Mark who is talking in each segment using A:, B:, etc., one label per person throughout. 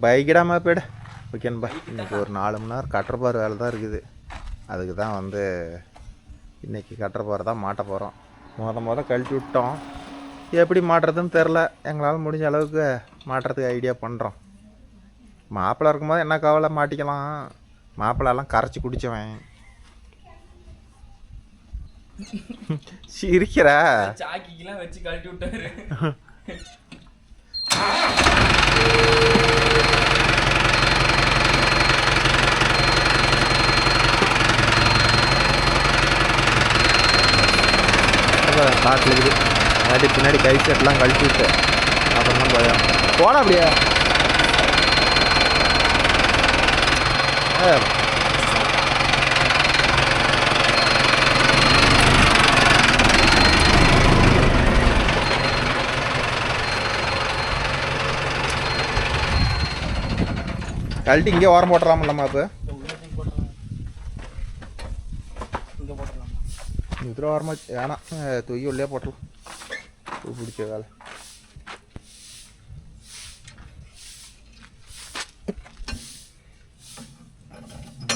A: பைக்கிடாமா போய்டு ஓகேன்பா. இன்றைக்கி ஒரு 4 மணி நேரம் கட்டுறப்பார் வேலை தான் இருக்குது. அதுக்கு தான் வந்து இன்றைக்கி கட்டுறப்பார் தான் மாட்ட போகிறோம். மொதல் கழட்டி விட்டோம். எப்படி மாட்டுறதுன்னு தெரில. எங்களால் முடிஞ்ச அளவுக்கு மாட்டுறதுக்கு ஐடியா பண்ணுறோம். மாப்பிள்ளை இருக்கும்போது என்ன கவலை, மாட்டிக்கலாம். மாப்பிள்ளெல்லாம் கரைச்சி குடித்தவன். சிரிக்கிற
B: சாக்கிக்கெல்லாம் வச்சு கழட்டி விட்டாரு.
A: காட்டில் இருக்குது. அதாட்டி பின்னாடி கை செட்லாம் கழட்டி விட்டு அப்புறம் தான் பயம். போனா அப்படியே கழட்டி இங்கே ஓரம் போட்டுறாமல்லம்மா? இப்போ இதில் ஓரமாக வேணாம், தூக்கி உள்ளே போட்டலாம். பூ பிடிச்ச வேலை.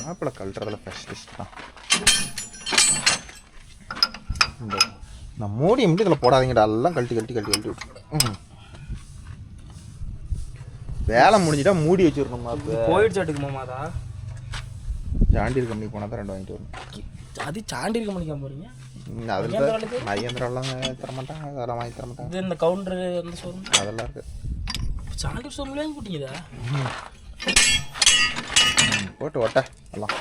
A: மாப்பிள்ளை கழட்டுறதுல ஸ்பெஷலிஸ்ட் தான். இந்த நான் மூடி மட்டும் இதில் போடாதீங்கடா, எல்லாம் கழட்டி கழட்டி கழட்டி கழட்டி விட்டு வேலை முடிஞ்சிட்டா மூடி வச்சிடணும்.
B: போயிடுச்சு எடுக்குமாமாதா?
A: சாண்டியர் கம்பெனி போனால் தான் 2 வாங்கிட்டு வரணும்.
B: அது சாண்டியர் கம்பெனிக்கா போகிறீங்க?
A: அதில் மகேந்திராலாம் தரமாட்டாங்க, அதெல்லாம் வாங்கி தரமாட்டாங்க.
B: இந்த கவுண்டரு அந்த ஷோரூம்
A: அதெல்லாம் இருக்குது.
B: சாண்டியர் ஷோரூம்லேயே போட்டிங்கதா?
A: போட்டு ஓட்ட எல்லாம்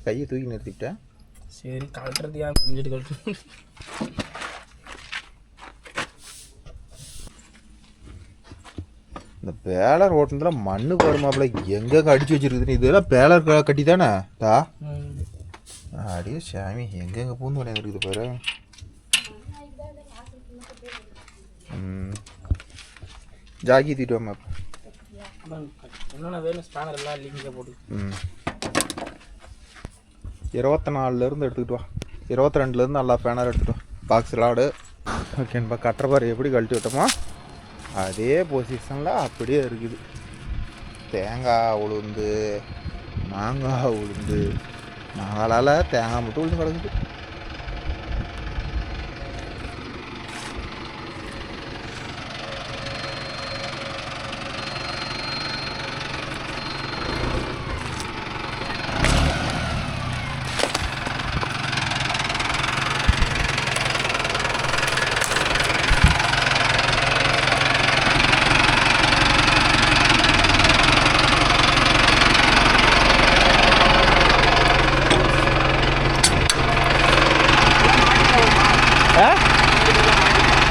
A: கையை தூக்கி நிறுத்திவிட்டேன்.
B: சரி, கழட்டுறது ஏன் கொஞ்சம் கழட்டு.
A: இந்த பேலர் ஓட்டுனதுல மண்ணு போடுமாப்பிள்ள எங்கே அடிச்சு வச்சிருக்குதுன்னு. இதெல்லாம் பேலர் கட்டி தானே தா? அடியே சாமி, எங்கெங்கே பூந்து விளையாண்டு இருக்குது பாரு. ஜாக்கி தூக்கிட்டு வாமா.
B: என்னென்ன வேணும் ஸ்பேனர் எல்லாம் லிங்கில் போட்டு
A: 24லேருந்து எடுத்துக்கிட்டு வா. 22லேருந்து நல்லா ஃபேனர் எடுத்துகிட்டு வா. பாக்ஸ் லாடு ஓகேன்பா. கட்டுற பாரு எப்படி கழட்டி விட்டோமா அதே பொசிஷனில் அப்படியே இருக்குது. தேங்காய் உளுந்து, மாங்காய் உளுந்து, மாங்காயால் தேங்காய் மட்டும் உளுந்து கிடக்குது.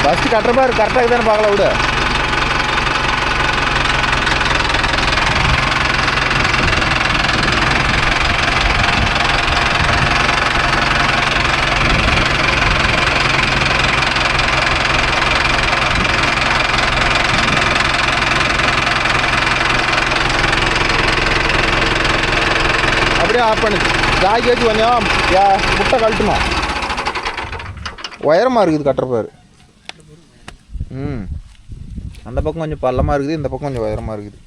A: ஃபஸ்ட்டு கட்டுற பாரு கரெக்டாக தானே பார்க்கலாம். விட அப்படியே ஆஃப் பண்ணுது. ஜாக்கி வச்சு கொஞ்சம் முட்டை கழட்டுமா. உயரமாக இருக்குது கட்டுற பாரு. அந்த பக்கம் கொஞ்சம் பள்ளமாக இருக்குது, இந்த பக்கம் கொஞ்சம் உயரமாக இருக்குது.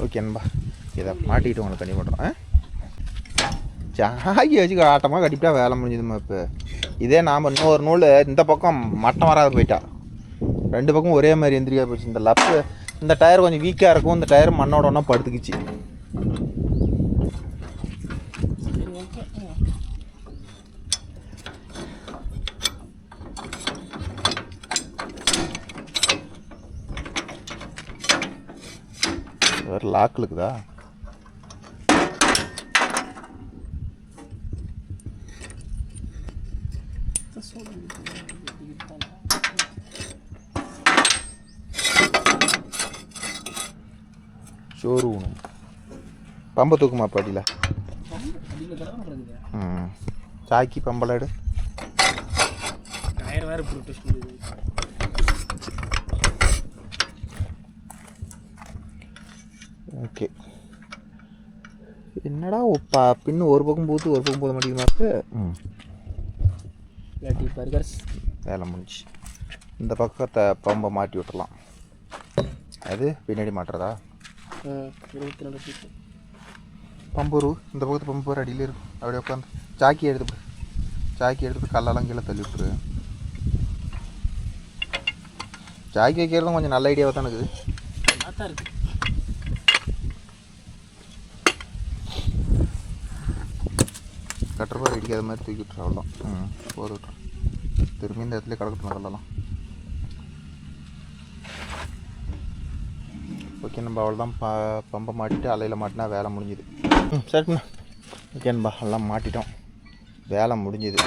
A: ஓகேன்பா, இதை மாட்டிக்கிட்டு உங்களுக்கு கண்ணி பண்ணுறோம். ஜாக்கி வச்சு ஆட்டமாக கட்டிவிட்டா வேலை முடிஞ்சதுமா. இப்போ இதே நாம் இன்னொரு நூல் இந்த பக்கம் மட்டம் வராது போயிட்டா, 2 பக்கம் ஒரே மாதிரி எந்திரிக்கா போச்சு. இந்த லப்பு இந்த டயர் கொஞ்சம் வீக்காக இருக்கும், இந்த டயர் மண்ணோட ஒன்றா படுத்துக்கிச்சு. வேறு லாக் இருக்குதா? ஷோரூம் பம்பை தூக்குமா பாட்டியில். சாக்கி பம்பலாடு ஓகே. என்னடா பின்னு ஒரு பக்கம் போகுது ஒரு பக்கம் போக மாட்டேங்குது. வேலை முடிஞ்சு இந்த பக்கத்தை பம்பை மாட்டி விட்டுடலாம். அது பின்னாடி மாட்டுறதா?
B: 22 பீஸ்.
A: பம்பூரு இந்த பக்கத்து பம்பூர் அடியில் இருக்கும். அப்படியே உட்காந்து சாக்கி எடுத்துட்டு கல்லெல்லாம் கீழே தள்ளி விட்டுரு. சாக்கி வைக்கிறதும் கொஞ்சம் நல்ல ஐடியாவாக தான் இருக்குது.
B: நல்லா இருக்கு.
A: கட்டுறப்போ அடிக்காத மாதிரி தூக்கி விட்டுரு. அவ்வளோதான். போது விட்டுரு. திரும்பி இந்த இடத்துல கிடக்கட்டும் கல்லெல்லாம். ஓகே நம்ப அவ்வளோதான். பம்பை மாட்டிட்டு அலையில் மாட்டினா வேலை முடிஞ்சுது. சரிண்ணா. ஓகேன்பா எல்லாம் மாட்டிட்டோம். வேலை முடிஞ்சுது.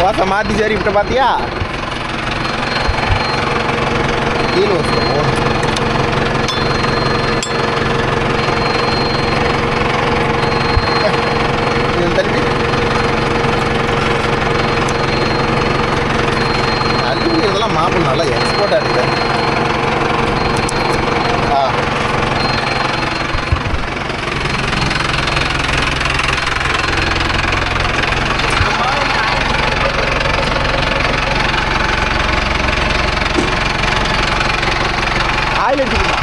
A: ஓசை மாற்றி சரி இப்போ பார்த்தியா கீழே ஓசை போகணும். தள்ளி இதெல்லாம் மாப்பிள் நல்லா எக்ஸ்போர்ட்டாக இருக்குது. ஆயில் எடுத்துக்கணும்.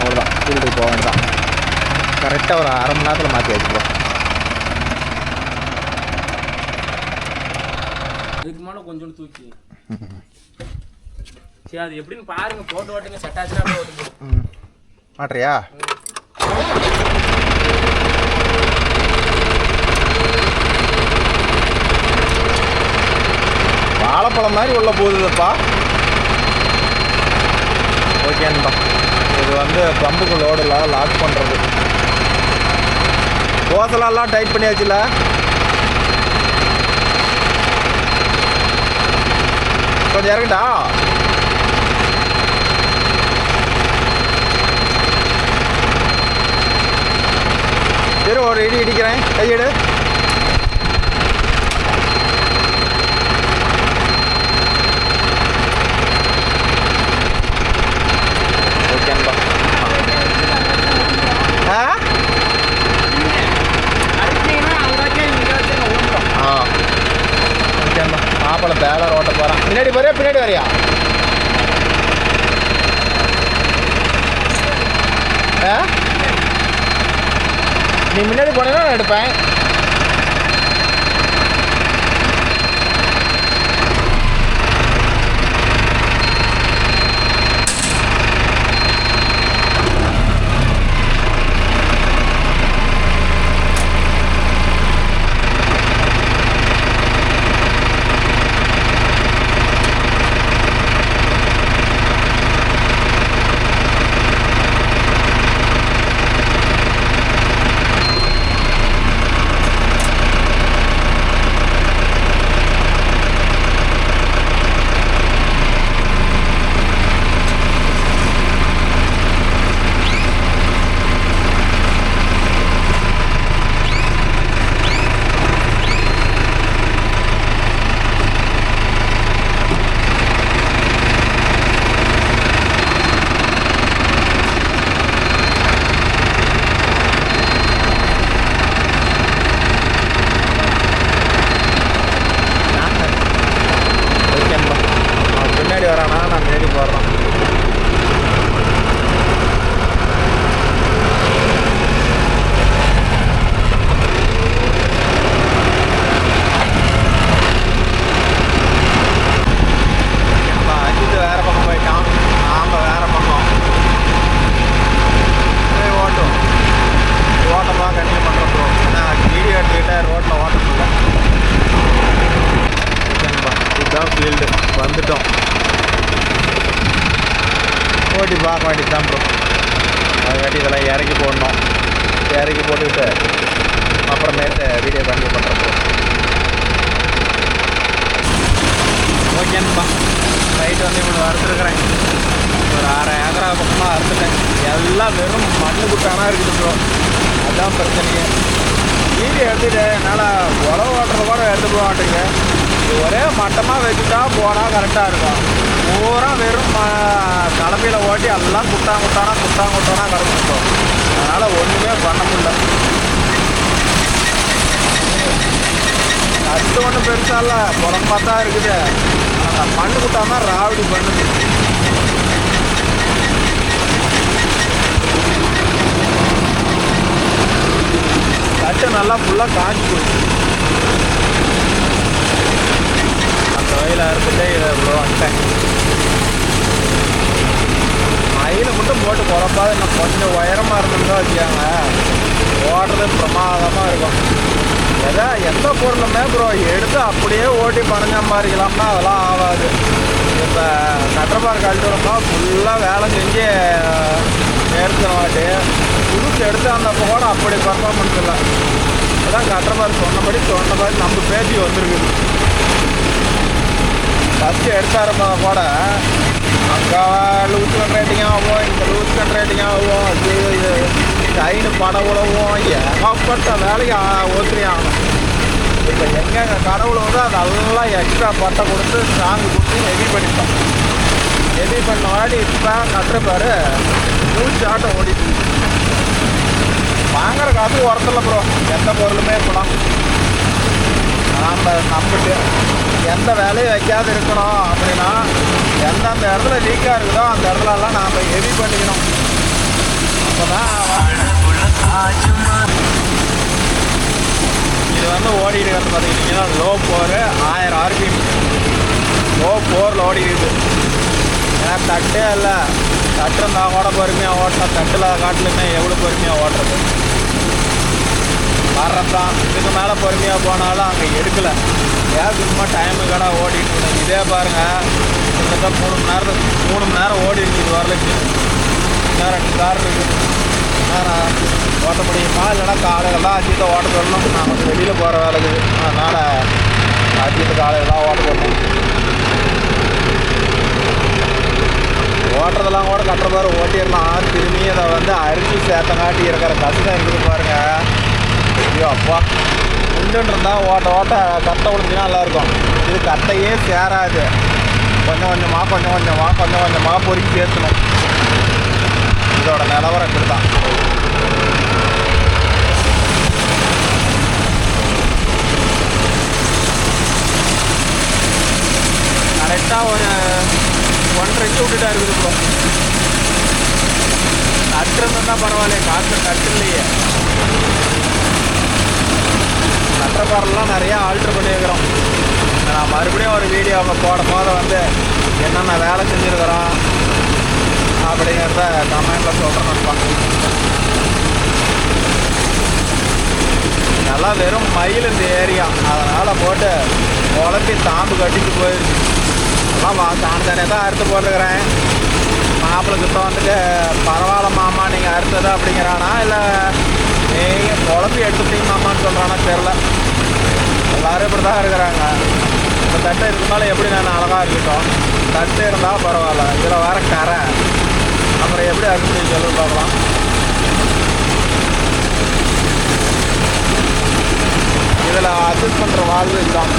A: அவ்வளோதான். ஃபீல்டுக்கு போக வேண்டியதான். கரெக்டாக ஒரு அரை மணி நேரத்தில் மாற்றி வச்சுக்கலாம்.
B: இதுக்கு மேலே கொஞ்சோண்டு தூக்கி சரி அது எப்படின்னு பாருங்க. போட்டு ஓட்டுங்க. செட் ஆச்சுன்னா ஓட்டுங்க.
A: மாட்டுறியா? வாழைப்பழம் மாதிரி உள்ள போகுதுப்பா. ஓகேன்பா. இது வந்து பம்புக்கு லோடில் லாக் பண்ணுறது. ஓசலெல்லாம் டைட் பண்ணியாச்சுல. கொஞ்சம் இறங்கட்டா? சரி ஒரு இடி இடிக்கிறேன். கையெடு. ஓகேன்பா. ஓகேன்பா. மாப்பிள்ளை பேலர் ஓட்ட போகிறான். பின்னாடி வரையா பின்னாடி வரையா? நீ முன்னாடி போனீங்கன்னா நான் எடுப்பேன். வந்துட்டோம். ஓட்டி பார்க்க வேண்டியது தான் ப்ரோ. அதுக்காட்டி இதெல்லாம் இறக்கி போடணும். இறக்கி போட்டுக்கிட்டு அப்புறமேட்டு வீடியோ கண்டினியூ பண்ணுறோம் ப்ரோ. ஓகேப்பா. நைட்டு வந்து இவனு அறுத்துருக்குறேன். ஒரு 1/2 ஏக்கரா பக்கமாக அறுத்துட்டேன். எல்லாம் வெறும் மண்ணு குட்டானா இருக்குது ப்ரோ. அதுதான் பிரச்சனையே. வீடியோ எடுத்துட்டு என்னால் உழவு ஓட்டுறது கூட எடுத்து போக மாட்டேங்க. இது ஒரே மட்டமாக வச்சுட்டா போனால் கரெக்டாக இருக்கும். பூரா வெறும் கலப்பையில் ஓட்டி எல்லாம் குட்டானா கிடக்கும். அதனால் ஒன்றுமே பண்ண முடியல. கட்டு ஒன்றும் பெருசாக இல்லை, புறம்பா தான் இருக்குது. ஆனால் மண்ணு குட்டானா ராவடி பண்ணுது. கட்டு நல்லா ஃபுல்லாக காஞ்சி போயிடுச்சு. அந்த வயலில் அறுத்துட்டே இதை இவ்வளோ வந்துட்டேன். மயிலை மட்டும் போட்டு குழப்பாது. இன்னும் கொஞ்சம் உயரமாக இருந்துருந்தா வச்சுக்காங்க, ஓடுறது பிரமாதமாக இருக்கும். எந்த பொருளுமே ப்ரோ எடுத்து அப்படியே ஓட்டி பணம் சம்பாதிக்கலாம்னா அதெல்லாம் ஆகாது. இப்போ கட்டப்பார் கல்ட்டுறப்போ ஃபுல்லாக வேலை செஞ்சு நேர்த்தினவாட்டி புதுசு எடுத்து அந்தப்போ கூட அப்படி பர்ஃபார்மன்ஸ் இல்லை. அதான் கட்டப்பார் சொன்னபடி நம்ம பேசி வந்திருக்குது. ஃபஸ்ட்டு எடுத்தாருப்பா கூட அங்கே லூஸ் கண்ட்ரேட்டிங் ஆகும், இங்கே லூஸ் கண்ட்ரேட்டிங் ஆகும், இது டைனு படம் உழவும், ஏகப்பட்ட வேலைக்கு ஓத்துறி ஆகணும். இப்போ எங்கெங்க கடவுள் வந்து அதெல்லாம் எக்ஸ்ட்ரா பட்டை கொடுத்து ஸ்ட்ராங்கு கொடுத்து ஹெவி பண்ணிட்டோம். ஹெவி பண்ண வாடி இப்போ கட்டுறப்பாரு மூச்சு ஆட்டம் ஓடிட்டு வாங்குற காசு உரத்துல ப்ரோ. எந்த பொருளுமே இருக்கலாம். நம்பிட்டு எந்த வேலையும் வைக்காது இருக்கணும் அப்படின்னா எந்தெந்த இடத்துல லீக்காக இருக்குதோ அந்த இடத்துலலாம் நாம் ஹெவி பண்ணிக்கணும். அப்போ தான் இது வந்து ஓடிட்டு இருக்கிறது பார்த்துக்கிட்டிங்கன்னா லோ 4 1000 RPM லோ 4 ஓடிடுது. ஏன்னா தட்டே இல்லை. தட்டு இருந்தால் கூட பொறுமையாக ஓட்டலாம். தட்டில் காட்டிலுமே எவ்வளோ பொறுமையாக ஓட்டுறது வர்றதான். இதுக்கு மேலே பொறுமையாக போனாலும் அங்கே எடுக்கலை. ஏன் சும்மா டைமு கடை ஓடிட்டு இருந்தேன். இதே பாருங்கள், கிட்டத்தட்ட 3 மணி நேரம் ஓடி இருக்குது. வரலைக்கு இன்னும் 2 கார் இருக்குது. நான் ஓட்ட முடியுமா இல்லைன்னா காலையிலலாம் அஜித்தை ஓட்ட சொல்லணும். நான் கொஞ்சம் வெளியில் போகிற வேலை இருக்குது. அதனால் அஜித்து காலையிலலாம் ஓட்ட சொல்லணும். ஓட்டுறதெல்லாம் கூட கட்டுற பாரு ஓட்டிடலாம். திரும்பி அதை வந்து அரிசி சேர்த்தங்காட்டி இருக்கிற கஷ்டம் இருக்குது பாருங்கள். ஐயோ அப்பா, உண்டுன்னு இருந்தால் ஓட்ட கட்டை விழுந்துச்சுன்னா நல்லாயிருக்கும். இது கட்டையே சேராது. கொஞ்சம் கொஞ்சமாக பொறுக்கி சேர்த்தணும். இதோட நிலவரம் இப்படி தான். கரெக்டாக ஒரு 1.5 இன்ச்சு விட்டுட்டா இருக்குது ப்ரோ. கட்டு இருந்தால் பரவாயில்ல, காற்று கட்டு இல்லையே. கட்டப்பாரெல்லாம் நிறையா ஆல்ட்ரு பண்ணியிருக்கிறோம். நான் மறுபடியும் ஒரு வீடியோ அவங்க போடும் போது வந்து என்னென்ன வேலை செஞ்சுருக்கிறோம் அப்படிங்கிறத கமெண்டில் சொல்கிறேன்ப்பா. நல்லா வெறும் மயில் இந்த ஏரியா, அதனால் போட்டு குழப்பி தாம்பு கட்டிட்டு போயிடுச்சு. எல்லாம் தானே தான் அறுத்து போட்டுருக்கிறேன். மாப்பிள்ளை கிட்ட வந்துட்டு பரவாயில்ல மாமா நீங்கள் அறுத்தது அப்படிங்கிறானா இல்லை நீங்கள் குழம்பி எடுத்துட்டீங்க மாமான்னு சொல்கிறானா தெரில. எல்லோரும் இப்படி தான் இருக்கிறாங்க. இந்த தட்டை இருந்தாலும் எப்படி நான் அழகாக இருக்கட்டும், தட்டு இருந்தால் பரவாயில்ல. இதில் வர கரை அப்புறம் எப்படி அறுத்து சொல்லி பார்க்கலாம். இதில் அட்ஜஸ்ட் பண்ணுற வால்வு இதுதான்.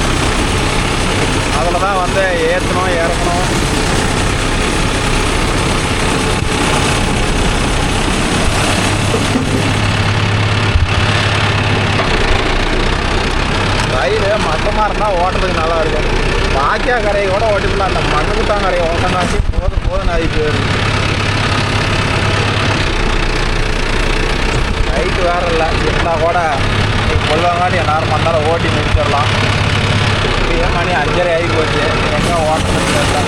A: அதில் தான் வந்து ஏற்றணும் இறக்கணும். ரயில் மட்டமாக இருந்தால் ஓட்டுறதுக்கு நல்லா இருக்கும். பாக்கியா கரையை கூட ஓட்டிக்கலாம். அந்த மண்ணுக்குத்தான் கரையை ஓட்டங்காட்டி போதும் ஆகி போயிடும். நைட்டு வேறு இல்லை இருந்தால் கூட நீங்கள் கொள்வாங்காட்டி எல்லாரும் மண்ணால் ஓட்டி முடிச்சிடலாம். இப்படியே மணி 5:30 ஆகி போச்சு. எங்கே ஓட்டணும் தெரியல.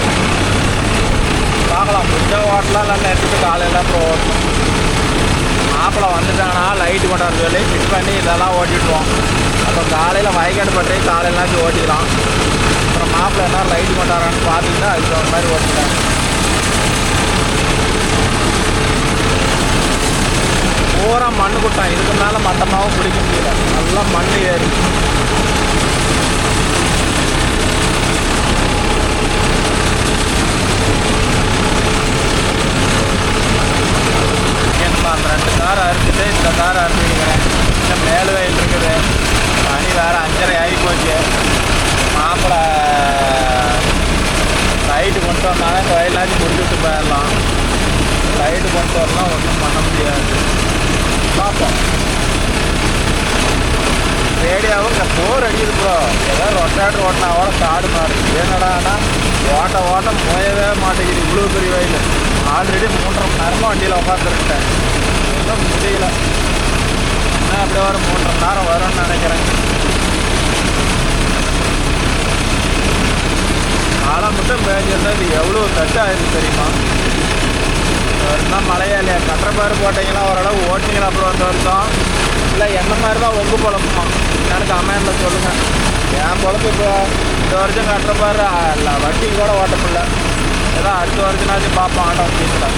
A: பார்க்கலாம், முடிஞ்சா ஓட்டலாம். இல்லைன்னா எடுத்துட்டு காலையில் அப்புறம் ஓட்டணும். மாப்பிள்ளை வந்துட்டானா லைட்டு கொண்டாந்து சொல்லி ஃபிட் பண்ணி இதெல்லாம் ஓட்டிடுவோம். அப்புறம் காலையில் வயக்காடு பற்றி காலையிலாச்சும் ஓட்டிக்கலாம். அப்புறம் மாப்பிள்ளை என்ன லைட்டு கொண்டாடுறான்னு பார்த்துக்கிட்டா அதுக்கு தகுந்த மாதிரி ஓட்டிட்டேன். பூரா மண்ணு குட்டான். இதுக்கு மேலே மட்டமாகவும் பிடிக்க முடியல. நல்லா மண் ஏறி எல்லாத்தையும் முடிச்சுட்டு போயிடலாம். லைட்டு கொண்டு வரலாம், ஒன்றும் பண்ண முடியாது. பார்ப்போம். ரேடியாவும் இங்கே போர் அடிக்குது ப்ரோ. ஏதாவது ரொட்டாடு ஓட்டினாவோட காடு மாறு. என்னடானா ஓட்ட போயவே மாட்டேங்குது. இவ்வளோ பெரிய வயல். ஆல்ரெடி 3.5 மணி நேரமாக வண்டியில் உட்காந்துருக்கேன். இன்னும் முடியல. இன்னும் அப்படியே ஒரு 3.5 மணி நேரம் வரும்னு நினைக்கிறேன். மழை மட்டும் பேஞ்சிருந்தா இது எவ்வளோ தட்டு ஆயிருக்கு தெரியுமா? வருஷம் மழையா இல்லையா? கட்டப்பாரு போட்டிங்கன்னா ஓரளவு ஓட்டிங்களா அப்புறம் வந்த வருஷம்? இல்லை என்ன மாதிரி தான் உங்கள் பொழப்புமா? எனக்கு கமெண்டில் சொல்லுங்கள். என் பொழப்பு இப்போ இந்த வருஷம் கட்டுறப்பாரு இல்லை, வட்டி கூட ஓட்ட முடியல. ஏதோ அடுத்த வருஷனாச்சும் பார்ப்போம் ஆட்டம் வீட்டில்.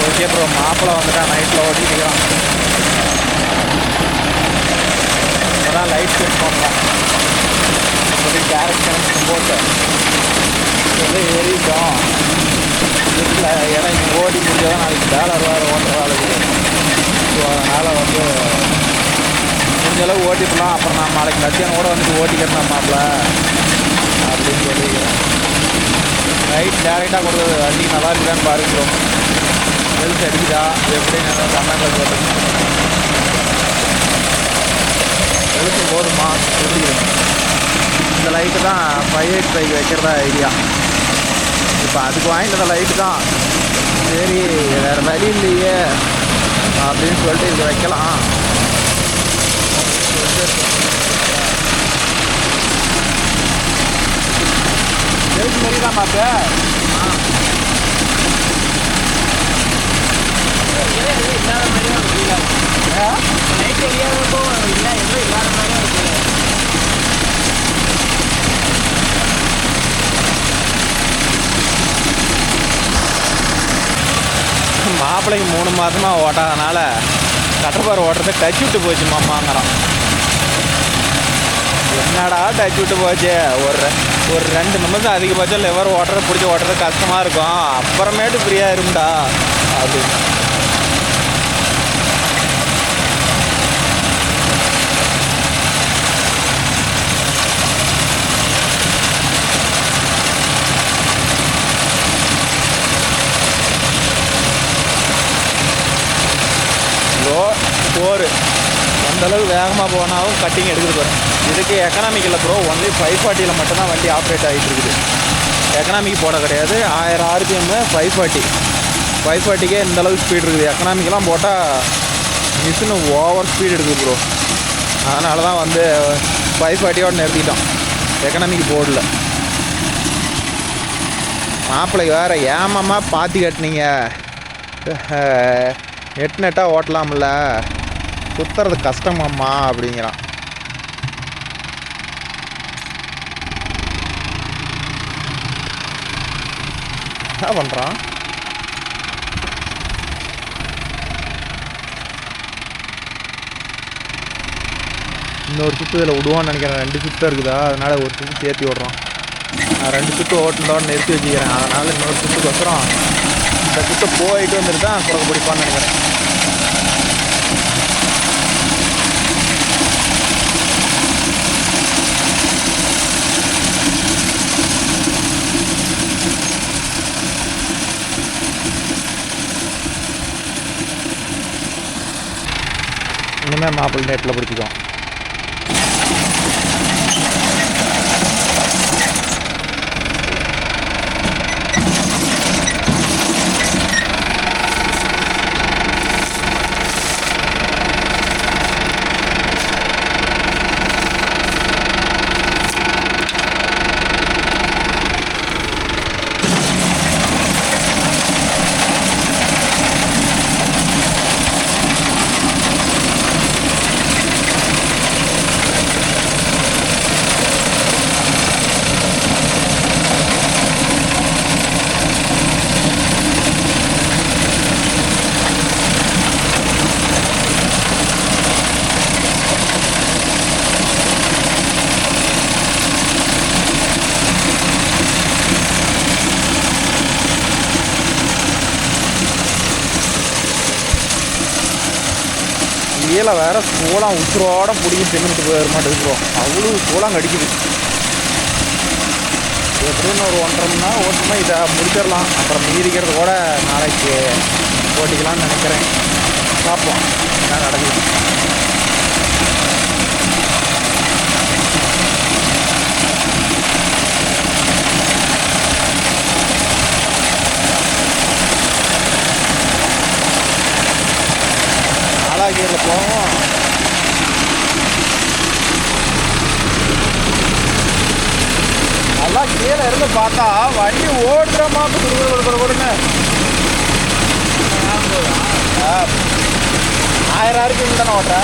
A: ஓகே ப்ரோ, மாப்பிள்ளை வந்துட்டா நைட்டில் ஓட்டிக்கிறான். இப்போதான் லைட் செட் பண்ணுறோம். டேரக்ட் கனெக்ஷன் போட்டு ஏறிட்டோம். வீட்டில் இறங்கி ஓடி முடிஞ்சால் நாளைக்கு வேலை ஓட்டுற ஆளுக்கு. ஸோ அதனால் வந்து முடிஞ்சளவு ஓட்டிக்கலாம். அப்புறம் நான் நாளைக்கு மத்தியானம் கூட வந்துட்டு ஓட்டிக்கிறேன் மாப்பிள்ள அப்படின்னு சொல்லிக்கிறேன். ரைட் டேரெக்டாக கொடுக்குறது வண்டி நல்லா இருக்குதான்னு பாருக்கிறோம். ஹெல்த் அடிக்குதா எப்படின்னு கமெண்டில் சொல்லுங்க. ஹெல்த்து போதுமா சொல்லிக்கிறேன். இந்த லைட்டு தான் 585 வைக்கிறதா ஐடியா. இப்போ அதுக்கு வாங்கிட்டு லைட்டு தான். சரி வேறு வழி இல்லையே அப்படின்னு சொல்லிட்டு இது வைக்கலாம். ஹெல்த் மாரி தான் பார்ப்பேன். இல்லாத மாதிரியும் ஃபீல் ஆகும். நைட்டு எரியாதப்போ இல்லை எதுவும் இல்லாத மாதிரியும் இருக்கு. மாப்பிள்ளைக்கு 3 மாதமாக ஓட்டாதனால கட்டப்பாறை ஓட்டுறதை டச் விட்டு போச்சு மாமாங்கிறான். என்னடா டச் விட்டு போச்சு? ஒரு 2 நிமிஷம் அதிகபட்சம் லெவர் ஓட்டுறது பிடிச்சி ஓட்டுறது கஷ்டமாக இருக்கும். அப்புறமேட்டு ஃப்ரீயாக இருக்கும்டா அப்படின்னு. போர் எந்தளவுக்கு வேகமாக போனாலும் கட்டிங் எடுக்குது பாரு. இதுக்கு எக்கனாமிக் இல்லை ப்ரோ. ஒன்லி 540 மட்டும்தான் வண்டி ஆப்ரேட் ஆகிட்டு இருக்குது. எக்கனாமிக் போட கிடையாது. 1000 RPM 540க்கே இந்தளவுக்கு ஸ்பீட் இருக்குது. எக்கனாமிக்கெலாம் போட்டால் மிஷினு ஓவர் ஸ்பீட் எடுக்குது ப்ரோ. அதனால தான் வந்து 540 நிறுத்திட்டோம். எக்கனாமிக்கு போடல. மாப்பிள்ளைக்கு வேறு ஏமாம்மா பாத்தி கட்டினீங்க, நெட்டாக ஓட்டலாம்ல, சுற்றுறது கஷ்டமாம்மா அப்படிங்கிறான். என்ன பண்ணுறான்? இன்னொரு சுற்று இதில் விடுவான்னு நினைக்கிறேன். 2 சுற்று இருக்குதா, அதனால் ஒரு சுற்று சேர்த்து விட்றான். நான் 2 சுற்று ஓட்டுனதோடு நிறுத்தி வச்சுக்கிறேன். அதனால் இன்னொரு சுற்றுக்கோசரம் இந்த சுற்றை போயிட்டு வந்துட்டு தான் குறைக்க பிடிப்பான்னு நினைக்கிறேன். இனிமேல் மாப்பிள்ளை நெட்டில் பிடிச்சிக்கும். கீழே வேறு சோளம் உசுரோட பிடிக்கும் தின்னுட்டு போயிட மாட்டேங்குது ப்ரோ. அவ்வளோ சோளம் கடிக்குது. எப்படின்னு ஒரு 1.5 மணி நேரம் ஓட்டுமா இதை முடிச்சிடலாம். அப்புறம் மீதிக்கிறது கூட நாளைக்கு ஓட்டிக்கலாம்னு நினைக்கிறேன். பார்ப்போம் என்ன நடக்குது. நாலாகிரியில் போவோம். நல்லா கீழே இருந்து பார்த்தா வண்டி ஓடுற மாதிரி கொடுன்னு 1000 RPM தானே ஓட்டுற.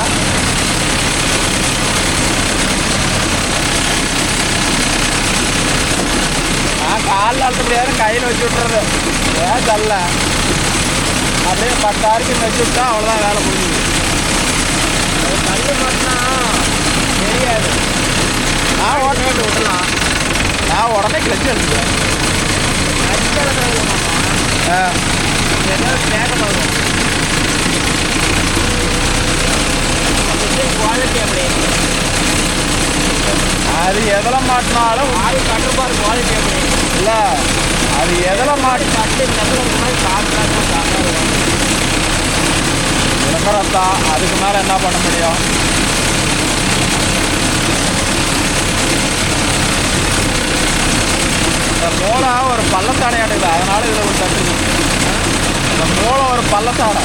A: நான் காலில் அழுத்த முடியாது, கையில் வச்சு விட்றது. ஏன் தரல அப்படியே 10 RPM வச்சு விட்டா அவ்வளோதான் வேலை முடியுது. கல் மாட்டினா தெரியாது. நான் ஓட்ட விடலாம். நான் உடனே கிளச்சு எடுத்துக்குவேன். குவாலிட்டி அப்படி அது எதில் மாட்டினாலும் கட்டுப்பாடு குவாலிட்டி அப்படி இல்லை. அது எதில் மாட்டி விளம்பரத்தான். அதுக்கு மேலே என்ன பண்ண முடியும்? இந்த மூளை ஒரு பள்ளத்தாடை அடையுது, அதனால இதில் ஒரு தட்டு. இந்த மூளை ஒரு பள்ளத்தாடை.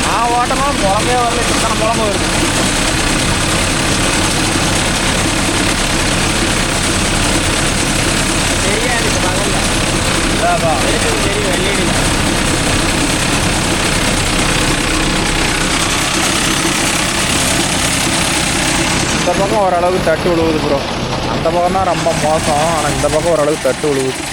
A: நான் ஓட்டணும் புலம்பே வரல. இத்தனை புலம்பு வருது. தெரியாது பகல்ல. தெரியும் வெள்ளியில். இந்த பக்கம் ஓரளவுக்கு தட்டு விழுவுது ப்ரோ. அந்த பக்கம் தான் ரொம்ப மோசம். ஆனால் இந்த பக்கம் ஓரளவுக்கு தட்டு விழுவுது.